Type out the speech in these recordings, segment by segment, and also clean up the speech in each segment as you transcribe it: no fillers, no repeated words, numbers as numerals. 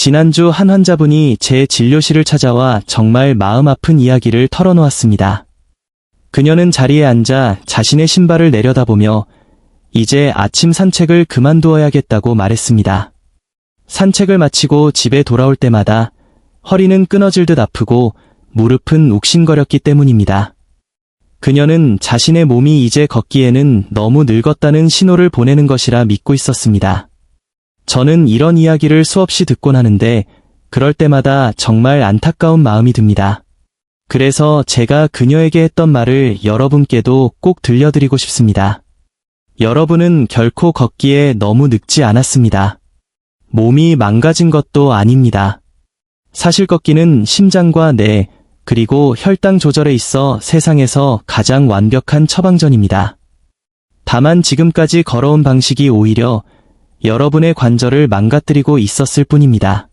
지난주 한 환자분이 제 진료실을 찾아와 정말 마음 아픈 이야기를 털어놓았습니다. 그녀는 자리에 앉아 자신의 신발을 내려다보며 이제 아침 산책을 그만두어야겠다고 말했습니다. 산책을 마치고 집에 돌아올 때마다 허리는 끊어질 듯 아프고 무릎은 욱신거렸기 때문입니다. 그녀는 자신의 몸이 이제 걷기에는 너무 늙었다는 신호를 보내는 것이라 믿고 있었습니다. 저는 이런 이야기를 수없이 듣곤 하는데 그럴 때마다 정말 안타까운 마음이 듭니다. 그래서 제가 그녀에게 했던 말을 여러분께도 꼭 들려드리고 싶습니다. 여러분은 결코 걷기에 너무 늙지 않았습니다. 몸이 망가진 것도 아닙니다. 사실 걷기는 심장과 뇌, 그리고 혈당 조절에 있어 세상에서 가장 완벽한 처방전입니다. 다만 지금까지 걸어온 방식이 오히려 여러분의 관절을 망가뜨리고 있었을 뿐입니다.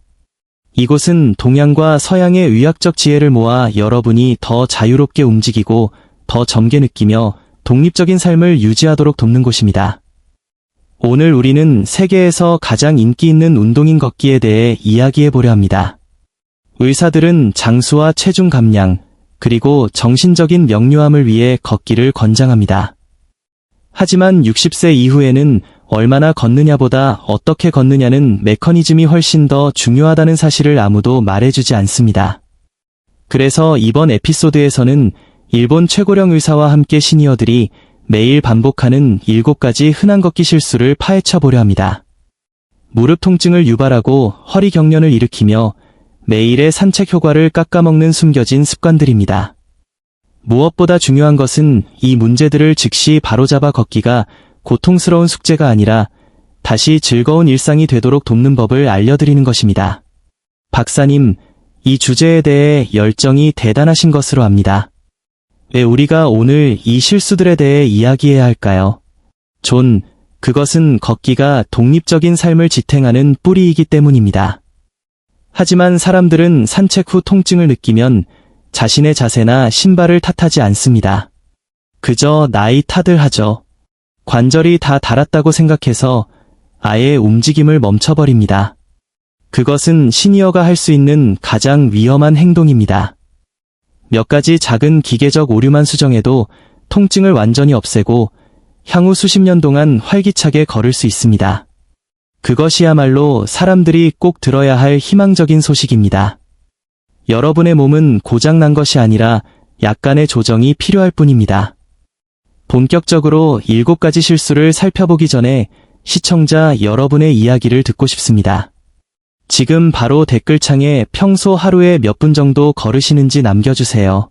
이곳은 동양과 서양의 의학적 지혜를 모아 여러분이 더 자유롭게 움직이고 더 젊게 느끼며 독립적인 삶을 유지하도록 돕는 곳입니다. 오늘 우리는 세계에서 가장 인기 있는 운동인 걷기에 대해 이야기해 보려 합니다. 의사들은 장수와 체중 감량, 그리고 정신적인 명료함을 위해 걷기를 권장합니다. 하지만 60세 이후에는 얼마나 걷느냐보다 어떻게 걷느냐는 메커니즘이 훨씬 더 중요하다는 사실을 아무도 말해주지 않습니다. 그래서 이번 에피소드에서는 일본 최고령 의사와 함께 시니어들이 매일 반복하는 7가지 흔한 걷기 실수를 파헤쳐 보려 합니다. 무릎 통증을 유발하고 허리 경련을 일으키며 매일의 산책 효과를 깎아먹는 숨겨진 습관들입니다. 무엇보다 중요한 것은 이 문제들을 즉시 바로잡아 걷기가 고통스러운 숙제가 아니라 다시 즐거운 일상이 되도록 돕는 법을 알려드리는 것입니다. 박사님, 이 주제에 대해 열정이 대단하신 것으로 압니다. 왜 우리가 오늘 이 실수들에 대해 이야기해야 할까요? 존, 그것은 걷기가 독립적인 삶을 지탱하는 뿌리이기 때문입니다. 하지만 사람들은 산책 후 통증을 느끼면 자신의 자세나 신발을 탓하지 않습니다. 그저 나이 탓을 하죠. 관절이 다 닳았다고 생각해서 아예 움직임을 멈춰버립니다. 그것은 시니어가 할 수 있는 가장 위험한 행동입니다. 몇 가지 작은 기계적 오류만 수정해도 통증을 완전히 없애고 향후 수십 년 동안 활기차게 걸을 수 있습니다. 그것이야말로 사람들이 꼭 들어야 할 희망적인 소식입니다. 여러분의 몸은 고장난 것이 아니라 약간의 조정이 필요할 뿐입니다. 본격적으로 7가지 실수를 살펴보기 전에 시청자 여러분의 이야기를 듣고 싶습니다. 지금 바로 댓글창에 평소 하루에 몇 분 정도 걸으시는지 남겨주세요.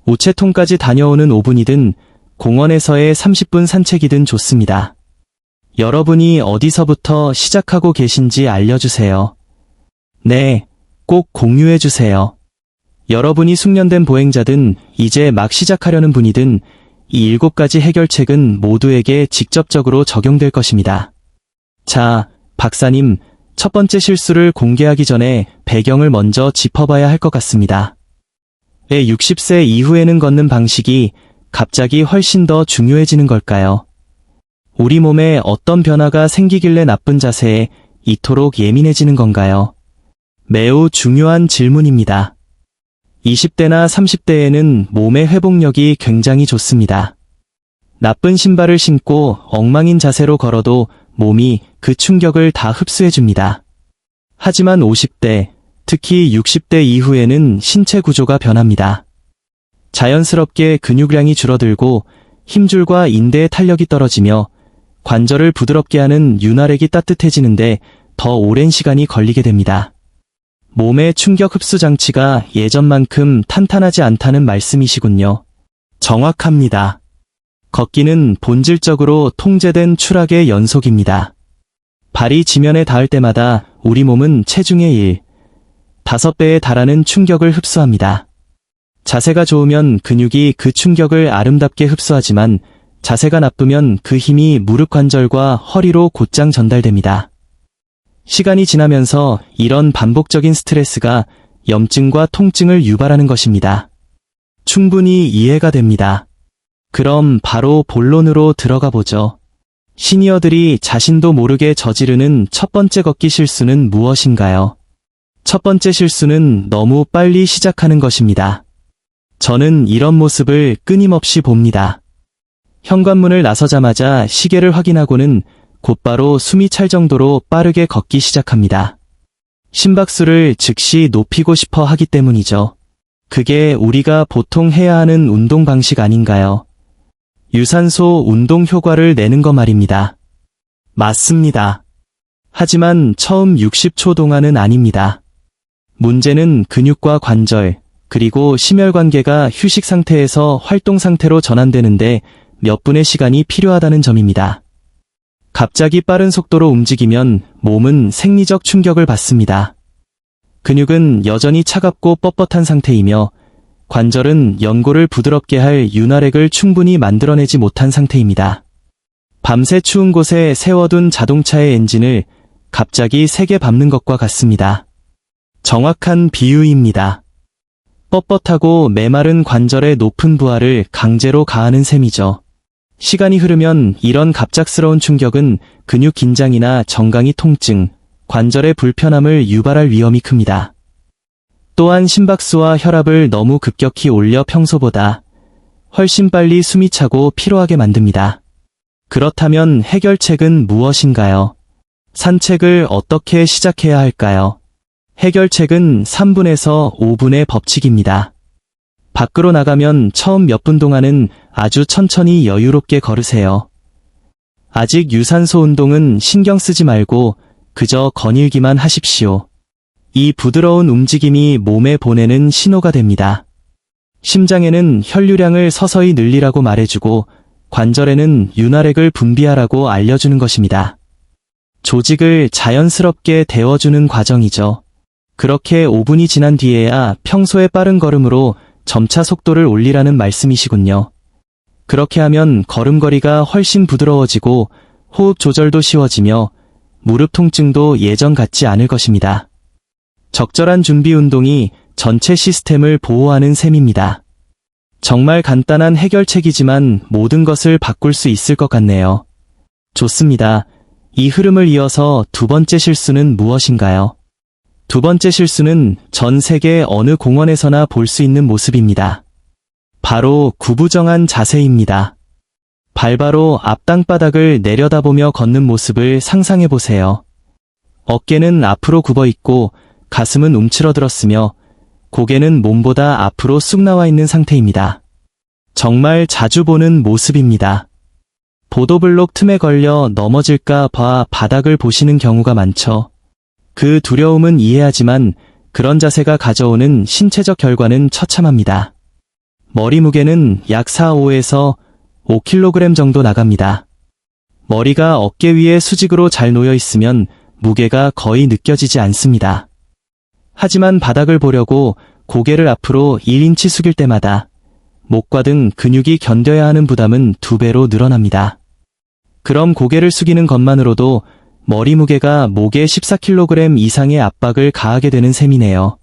우체통까지 다녀오는 5분이든 공원에서의 30분 산책이든 좋습니다. 여러분이 어디서부터 시작하고 계신지 알려주세요. 네, 꼭 공유해주세요. 여러분이 숙련된 보행자든 이제 막 시작하려는 분이든 이 7가지 해결책은 모두에게 직접적으로 적용될 것입니다. 자, 박사님, 첫 번째 실수를 공개하기 전에 배경을 먼저 짚어봐야 할 것 같습니다. 왜 60세 이후에는 걷는 방식이 갑자기 훨씬 더 중요해지는 걸까요? 우리 몸에 어떤 변화가 생기길래 나쁜 자세에 이토록 예민해지는 건가요? 매우 중요한 질문입니다. 20대나 30대에는 몸의 회복력이 굉장히 좋습니다. 나쁜 신발을 신고 엉망인 자세로 걸어도 몸이 그 충격을 다 흡수해줍니다. 하지만 50대, 특히 60대 이후에는 신체 구조가 변합니다. 자연스럽게 근육량이 줄어들고 힘줄과 인대의 탄력이 떨어지며 관절을 부드럽게 하는 윤활액이 따뜻해지는데 더 오랜 시간이 걸리게 됩니다. 몸의 충격 흡수 장치가 예전만큼 탄탄하지 않다는 말씀이시군요. 정확합니다. 걷기는 본질적으로 통제된 추락의 연속입니다. 발이 지면에 닿을 때마다 우리 몸은 체중의 5배에 달하는 충격을 흡수합니다. 자세가 좋으면 근육이 그 충격을 아름답게 흡수하지만 자세가 나쁘면 그 힘이 무릎 관절과 허리로 곧장 전달됩니다. 시간이 지나면서 이런 반복적인 스트레스가 염증과 통증을 유발하는 것입니다. 충분히 이해가 됩니다. 그럼 바로 본론으로 들어가 보죠. 시니어들이 자신도 모르게 저지르는 첫 번째 걷기 실수는 무엇인가요? 첫 번째 실수는 너무 빨리 시작하는 것입니다. 저는 이런 모습을 끊임없이 봅니다. 현관문을 나서자마자 시계를 확인하고는 곧바로 숨이 찰 정도로 빠르게 걷기 시작합니다. 심박수를 즉시 높이고 싶어 하기 때문이죠. 그게 우리가 보통 해야 하는 운동 방식 아닌가요? 유산소 운동 효과를 내는 거 말입니다. 맞습니다. 하지만 처음 60초 동안은 아닙니다. 문제는 근육과 관절, 그리고 심혈관계가 휴식 상태에서 활동 상태로 전환되는데 몇 분의 시간이 필요하다는 점입니다. 갑자기 빠른 속도로 움직이면 몸은 생리적 충격을 받습니다. 근육은 여전히 차갑고 뻣뻣한 상태이며 관절은 연골을 부드럽게 할 윤활액을 충분히 만들어내지 못한 상태입니다. 밤새 추운 곳에 세워둔 자동차의 엔진을 갑자기 세게 밟는 것과 같습니다. 정확한 비유입니다. 뻣뻣하고 메마른 관절의 높은 부하를 강제로 가하는 셈이죠. 시간이 흐르면 이런 갑작스러운 충격은 근육 긴장이나 정강이 통증, 관절의 불편함을 유발할 위험이 큽니다. 또한 심박수와 혈압을 너무 급격히 올려 평소보다 훨씬 빨리 숨이 차고 피로하게 만듭니다. 그렇다면 해결책은 무엇인가요? 산책을 어떻게 시작해야 할까요? 해결책은 3분에서 5분의 법칙입니다. 밖으로 나가면 처음 몇 분 동안은 아주 천천히 여유롭게 걸으세요. 아직 유산소 운동은 신경 쓰지 말고 그저 거닐기만 하십시오. 이 부드러운 움직임이 몸에 보내는 신호가 됩니다. 심장에는 혈류량을 서서히 늘리라고 말해주고 관절에는 윤활액을 분비하라고 알려주는 것입니다. 조직을 자연스럽게 데워주는 과정이죠. 그렇게 5분이 지난 뒤에야 평소의 빠른 걸음으로 점차 속도를 올리라는 말씀이시군요. 그렇게 하면 걸음걸이가 훨씬 부드러워지고 호흡 조절도 쉬워지며 무릎 통증도 예전 같지 않을 것입니다. 적절한 준비 운동이 전체 시스템을 보호하는 셈입니다. 정말 간단한 해결책이지만 모든 것을 바꿀 수 있을 것 같네요. 좋습니다. 이 흐름을 이어서 두 번째 실수는 무엇인가요? 두 번째 실수는 전 세계 어느 공원에서나 볼 수 있는 모습입니다. 바로 구부정한 자세입니다. 발바로 앞 땅바닥을 내려다보며 걷는 모습을 상상해보세요. 어깨는 앞으로 굽어 있고 가슴은 움츠러들었으며 고개는 몸보다 앞으로 쑥 나와 있는 상태입니다. 정말 자주 보는 모습입니다. 보도블록 틈에 걸려 넘어질까 봐 바닥을 보시는 경우가 많죠. 그 두려움은 이해하지만 그런 자세가 가져오는 신체적 결과는 처참합니다. 머리 무게는 약 4-5에서 5kg 정도 나갑니다. 머리가 어깨 위에 수직으로 잘 놓여 있으면 무게가 거의 느껴지지 않습니다. 하지만 바닥을 보려고 고개를 앞으로 1인치 숙일 때마다 목과 등 근육이 견뎌야 하는 부담은 2배로 늘어납니다. 그럼 고개를 숙이는 것만으로도 머리 무게가 목에 14kg 이상의 압박을 가하게 되는 셈이네요.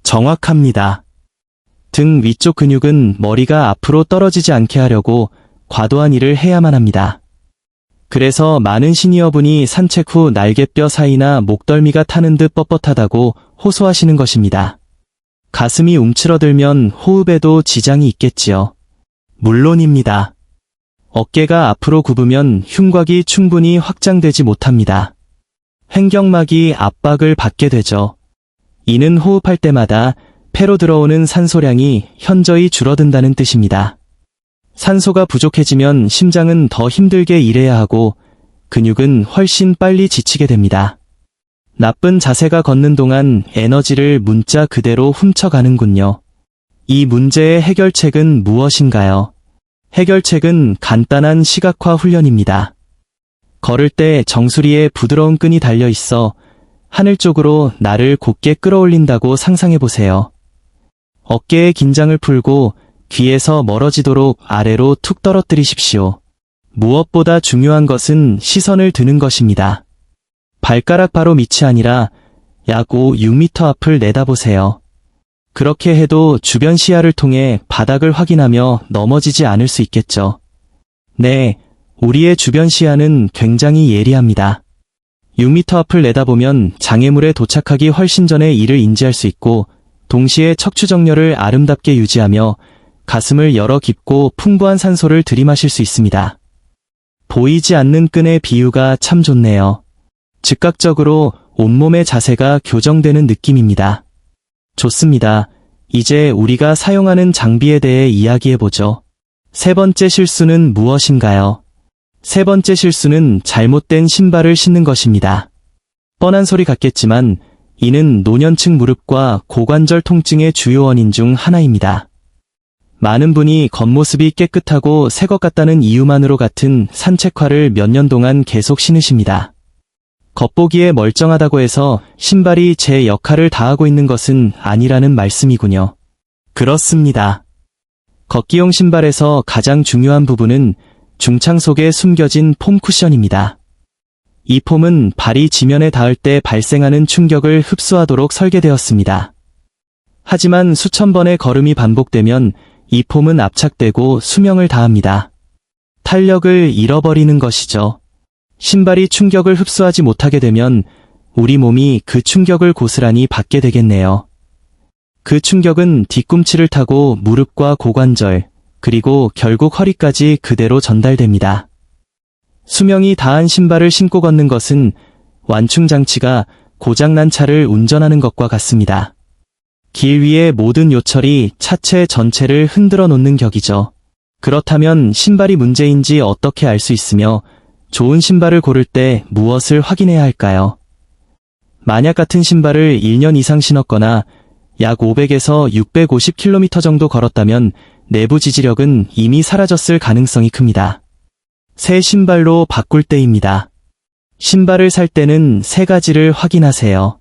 정확합니다. 등 위쪽 근육은 머리가 앞으로 떨어지지 않게 하려고 과도한 일을 해야만 합니다. 그래서 많은 시니어분이 산책 후 날개뼈 사이나 목덜미가 타는 듯 뻣뻣하다고 호소하시는 것입니다. 가슴이 움츠러들면 호흡에도 지장이 있겠지요. 물론입니다. 어깨가 앞으로 굽으면 흉곽이 충분히 확장되지 못합니다. 횡격막이 압박을 받게 되죠. 이는 호흡할 때마다 폐로 들어오는 산소량이 현저히 줄어든다는 뜻입니다. 산소가 부족해지면 심장은 더 힘들게 일해야 하고 근육은 훨씬 빨리 지치게 됩니다. 나쁜 자세가 걷는 동안 에너지를 문자 그대로 훔쳐가는군요. 이 문제의 해결책은 무엇인가요? 해결책은 간단한 시각화 훈련입니다. 걸을 때 정수리에 부드러운 끈이 달려 있어 하늘 쪽으로 나를 곧게 끌어올린다고 상상해보세요. 어깨의 긴장을 풀고 귀에서 멀어지도록 아래로 툭 떨어뜨리십시오. 무엇보다 중요한 것은 시선을 드는 것입니다. 발가락 바로 밑이 아니라 약 5-6m 앞을 내다보세요. 그렇게 해도 주변 시야를 통해 바닥을 확인하며 넘어지지 않을 수 있겠죠. 네, 우리의 주변 시야는 굉장히 예리합니다. 6m 앞을 내다보면 장애물에 도착하기 훨씬 전에 이를 인지할 수 있고 동시에 척추 정렬을 아름답게 유지하며 가슴을 열어 깊고 풍부한 산소를 들이마실 수 있습니다. 보이지 않는 끈의 비유가 참 좋네요. 즉각적으로 온몸의 자세가 교정되는 느낌입니다. 좋습니다. 이제 우리가 사용하는 장비에 대해 이야기해보죠. 세 번째 실수는 무엇인가요? 세 번째 실수는 잘못된 신발을 신는 것입니다. 뻔한 소리 같겠지만 이는 노년층 무릎과 고관절 통증의 주요 원인 중 하나입니다. 많은 분이 겉모습이 깨끗하고 새 것 같다는 이유만으로 같은 산책화를 몇 년 동안 계속 신으십니다. 겉보기에 멀쩡하다고 해서 신발이 제 역할을 다하고 있는 것은 아니라는 말씀이군요. 그렇습니다. 걷기용 신발에서 가장 중요한 부분은 중창 속에 숨겨진 폼 쿠션입니다. 이 폼은 발이 지면에 닿을 때 발생하는 충격을 흡수하도록 설계되었습니다. 하지만 수천 번의 걸음이 반복되면 이 폼은 압착되고 수명을 다합니다. 탄력을 잃어버리는 것이죠. 신발이 충격을 흡수하지 못하게 되면 우리 몸이 그 충격을 고스란히 받게 되겠네요. 그 충격은 뒤꿈치를 타고 무릎과 고관절, 그리고 결국 허리까지 그대로 전달됩니다. 수명이 다한 신발을 신고 걷는 것은 완충 장치가 고장난 차를 운전하는 것과 같습니다. 길 위의 모든 요철이 차체 전체를 흔들어 놓는 격이죠. 그렇다면 신발이 문제인지 어떻게 알 수 있으며 좋은 신발을 고를 때 무엇을 확인해야 할까요? 만약 같은 신발을 1년 이상 신었거나 약 500에서 650km 정도 걸었다면 내부 지지력은 이미 사라졌을 가능성이 큽니다. 새 신발로 바꿀 때입니다. 신발을 살 때는 세 가지를 확인하세요.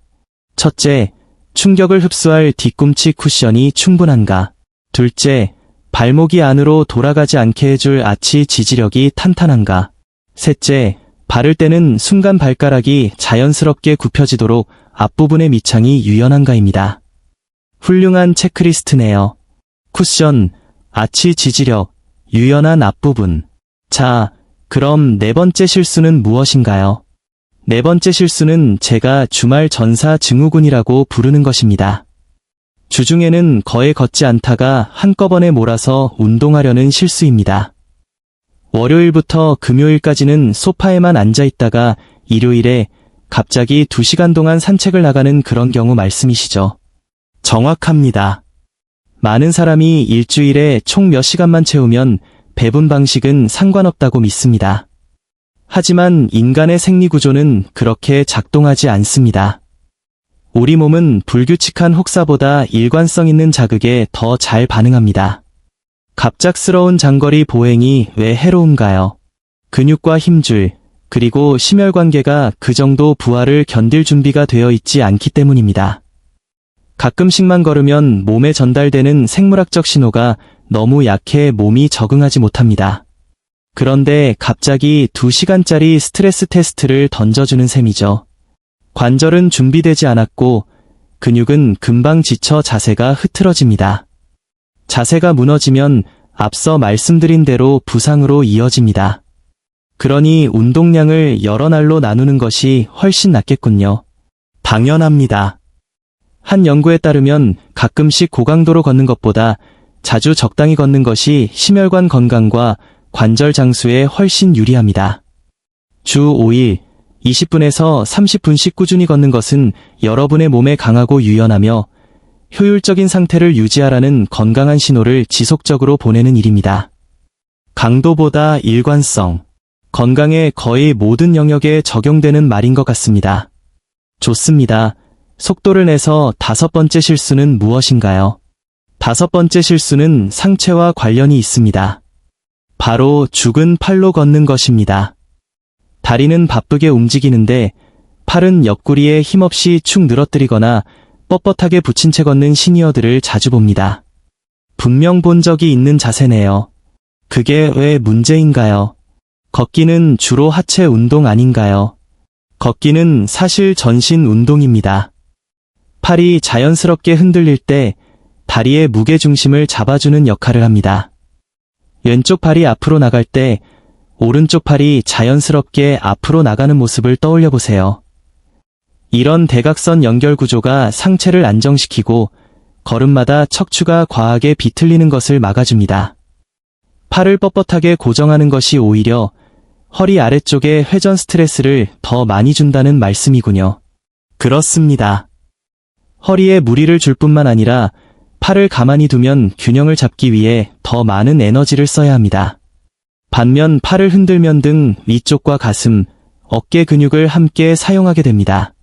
첫째, 충격을 흡수할 뒤꿈치 쿠션이 충분한가. 둘째, 발목이 안으로 돌아가지 않게 해줄 아치 지지력이 탄탄한가. 셋째, 바를 때는 순간 발가락이 자연스럽게 굽혀지도록 앞부분의 밑창이 유연한가입니다. 훌륭한 체크리스트네요. 쿠션, 아치 지지력, 유연한 앞부분. 자, 그럼 네 번째 실수는 무엇인가요? 네 번째 실수는 제가 주말 전사 증후군이라고 부르는 것입니다. 주중에는 거의 걷지 않다가 한꺼번에 몰아서 운동하려는 실수입니다. 월요일부터 금요일까지는 소파에만 앉아있다가 일요일에 갑자기 2시간 동안 산책을 나가는 그런 경우 말씀이시죠? 정확합니다. 많은 사람이 일주일에 총 몇 시간만 채우면 배분 방식은 상관없다고 믿습니다. 하지만 인간의 생리구조는 그렇게 작동하지 않습니다. 우리 몸은 불규칙한 혹사보다 일관성 있는 자극에 더 잘 반응합니다. 갑작스러운 장거리 보행이 왜 해로운가요? 근육과 힘줄, 그리고 심혈관계가 그 정도 부하를 견딜 준비가 되어 있지 않기 때문입니다. 가끔씩만 걸으면 몸에 전달되는 생물학적 신호가 너무 약해 몸이 적응하지 못합니다. 그런데 갑자기 2시간짜리 스트레스 테스트를 던져주는 셈이죠. 관절은 준비되지 않았고 근육은 금방 지쳐 자세가 흐트러집니다. 자세가 무너지면 앞서 말씀드린 대로 부상으로 이어집니다. 그러니 운동량을 여러 날로 나누는 것이 훨씬 낫겠군요. 당연합니다. 한 연구에 따르면 가끔씩 고강도로 걷는 것보다 자주 적당히 걷는 것이 심혈관 건강과 관절 장수에 훨씬 유리합니다. 주 5일, 20분에서 30분씩 꾸준히 걷는 것은 여러분의 몸에 강하고 유연하며 효율적인 상태를 유지하라는 건강한 신호를 지속적으로 보내는 일입니다. 강도보다 일관성, 건강의 거의 모든 영역에 적용되는 말인 것 같습니다. 좋습니다. 속도를 내서 다섯 번째 실수는 무엇인가요? 다섯 번째 실수는 상체와 관련이 있습니다. 바로 죽은 팔로 걷는 것입니다. 다리는 바쁘게 움직이는데 팔은 옆구리에 힘없이 축 늘어뜨리거나 뻣뻣하게 붙인 채 걷는 시니어들을 자주 봅니다. 분명 본 적이 있는 자세네요. 그게 왜 문제인가요? 걷기는 주로 하체 운동 아닌가요? 걷기는 사실 전신 운동입니다. 팔이 자연스럽게 흔들릴 때 다리의 무게중심을 잡아주는 역할을 합니다. 왼쪽 발이 앞으로 나갈 때 오른쪽 팔이 자연스럽게 앞으로 나가는 모습을 떠올려 보세요. 이런 대각선 연결 구조가 상체를 안정시키고 걸음마다 척추가 과하게 비틀리는 것을 막아줍니다. 팔을 뻣뻣하게 고정하는 것이 오히려 허리 아래쪽에 회전 스트레스를 더 많이 준다는 말씀이군요. 그렇습니다. 허리에 무리를 줄 뿐만 아니라 팔을 가만히 두면 균형을 잡기 위해 더 많은 에너지를 써야 합니다. 반면 팔을 흔들면 등 위쪽과 가슴, 어깨 근육을 함께 사용하게 됩니다.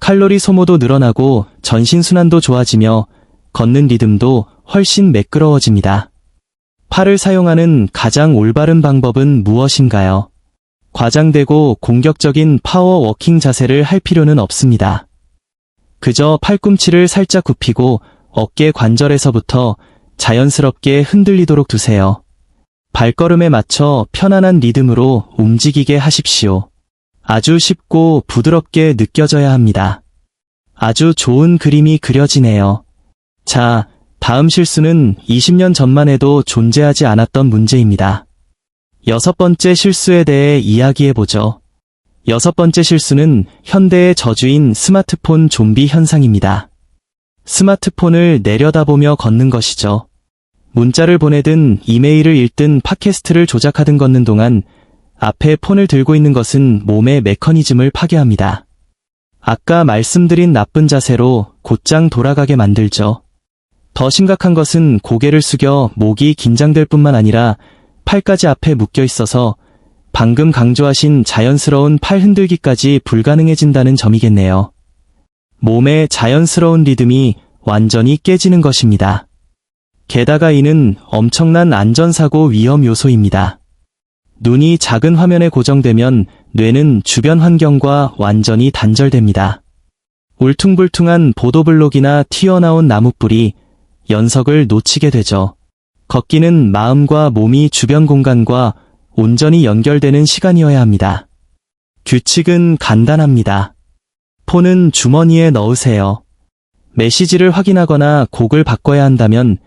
칼로리 소모도 늘어나고 전신순환도 좋아지며 걷는 리듬도 훨씬 매끄러워집니다. 팔을 사용하는 가장 올바른 방법은 무엇인가요? 과장되고 공격적인 파워워킹 자세를 할 필요는 없습니다. 그저 팔꿈치를 살짝 굽히고 어깨 관절에서부터 자연스럽게 흔들리도록 두세요. 발걸음에 맞춰 편안한 리듬으로 움직이게 하십시오. 아주 쉽고 부드럽게 느껴져야 합니다. 아주 좋은 그림이 그려지네요. 자, 다음 실수는 20년 전만 해도 존재하지 않았던 문제입니다. 6번째 실수에 대해 이야기해보죠. 6번째 실수는 현대의 저주인 스마트폰 좀비 현상입니다. 스마트폰을 내려다보며 걷는 것이죠. 문자를 보내든 이메일을 읽든 팟캐스트를 조작하든 걷는 동안 앞에 폰을 들고 있는 것은 몸의 메커니즘을 파괴합니다. 아까 말씀드린 나쁜 자세로 곧장 돌아가게 만들죠. 더 심각한 것은 고개를 숙여 목이 긴장될 뿐만 아니라 팔까지 앞에 묶여 있어서 방금 강조하신 자연스러운 팔 흔들기까지 불가능해진다는 점이겠네요. 몸의 자연스러운 리듬이 완전히 깨지는 것입니다. 게다가 이는 엄청난 안전사고 위험 요소입니다. 눈이 작은 화면에 고정되면 뇌는 주변 환경과 완전히 단절됩니다. 울퉁불퉁한 보도블록이나 튀어나온 나뭇불이 연석을 놓치게 되죠. 걷기는 마음과 몸이 주변 공간과 온전히 연결되는 시간이어야 합니다. 규칙은 간단합니다. 폰은 주머니에 넣으세요. 메시지를 확인하거나 곡을 바꿔야 한다면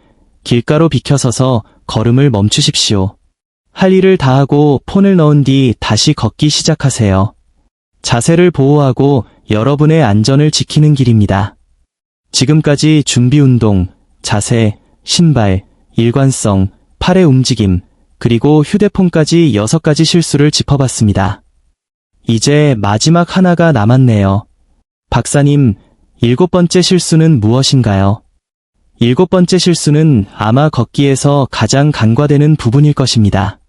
길가로 비켜서서 걸음을 멈추십시오. 할 일을 다 하고 폰을 넣은 뒤 다시 걷기 시작하세요. 자세를 보호하고 여러분의 안전을 지키는 길입니다. 지금까지 준비 운동, 자세, 신발, 일관성, 팔의 움직임, 그리고 휴대폰까지 6가지 실수를 짚어봤습니다. 이제 마지막 하나가 남았네요. 박사님, 7번째 실수는 무엇인가요? 7번째 실수는 아마 걷기에서 가장 간과되는 부분일 것입니다.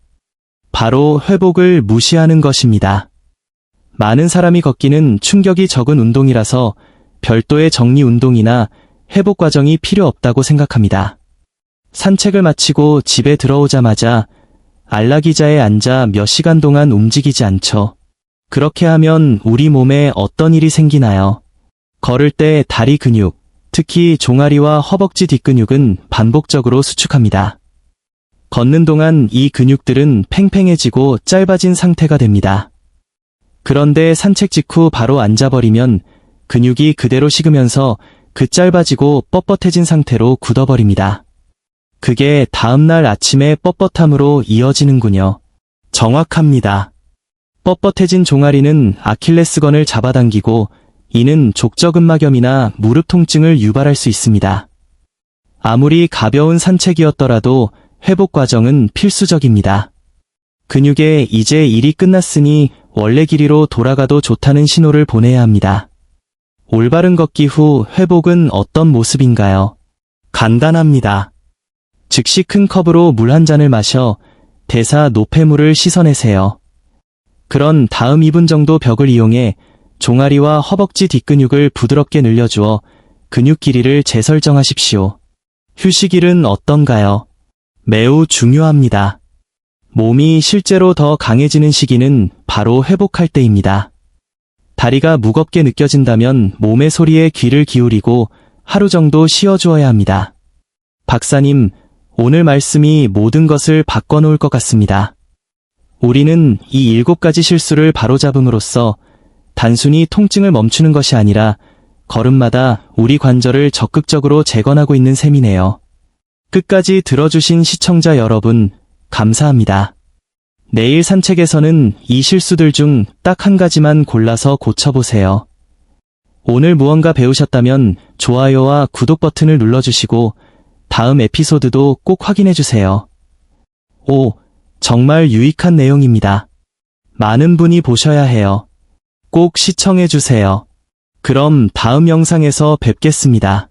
바로 회복을 무시하는 것입니다. 많은 사람이 걷기는 충격이 적은 운동이라서 별도의 정리 운동이나 회복 과정이 필요 없다고 생각합니다. 산책을 마치고 집에 들어오자마자 안락의자에 앉아 몇 시간 동안 움직이지 않죠. 그렇게 하면 우리 몸에 어떤 일이 생기나요? 걸을 때 다리 근육, 특히 종아리와 허벅지 뒷근육은 반복적으로 수축합니다. 걷는 동안 이 근육들은 팽팽해지고 짧아진 상태가 됩니다. 그런데 산책 직후 바로 앉아버리면 근육이 그대로 식으면서 그 짧아지고 뻣뻣해진 상태로 굳어버립니다. 그게 다음날 아침에 뻣뻣함으로 이어지는군요. 정확합니다. 뻣뻣해진 종아리는 아킬레스건을 잡아당기고 이는 족저근막염이나 무릎 통증을 유발할 수 있습니다. 아무리 가벼운 산책이었더라도 회복 과정은 필수적입니다. 근육에 이제 일이 끝났으니 원래 길이로 돌아가도 좋다는 신호를 보내야 합니다. 올바른 걷기 후 회복은 어떤 모습인가요? 간단합니다. 즉시 큰 컵으로 물 한 잔을 마셔 대사 노폐물을 씻어내세요. 그런 다음 2분 정도 벽을 이용해 종아리와 허벅지 뒷근육을 부드럽게 늘려주어 근육 길이를 재설정하십시오. 휴식일은 어떤가요? 매우 중요합니다. 몸이 실제로 더 강해지는 시기는 바로 회복할 때입니다. 다리가 무겁게 느껴진다면 몸의 소리에 귀를 기울이고 하루 정도 쉬어주어야 합니다. 박사님, 오늘 말씀이 모든 것을 바꿔놓을 것 같습니다. 우리는 이 7가지 실수를 바로잡음으로써 단순히 통증을 멈추는 것이 아니라 걸음마다 우리 관절을 적극적으로 재건하고 있는 셈이네요. 끝까지 들어주신 시청자 여러분, 감사합니다. 내일 산책에서는 이 실수들 중 딱 한 가지만 골라서 고쳐보세요. 오늘 무언가 배우셨다면 좋아요와 구독 버튼을 눌러주시고 다음 에피소드도 꼭 확인해주세요. 5. 정말 유익한 내용입니다. 많은 분이 보셔야 해요. 꼭 시청해주세요. 그럼 다음 영상에서 뵙겠습니다.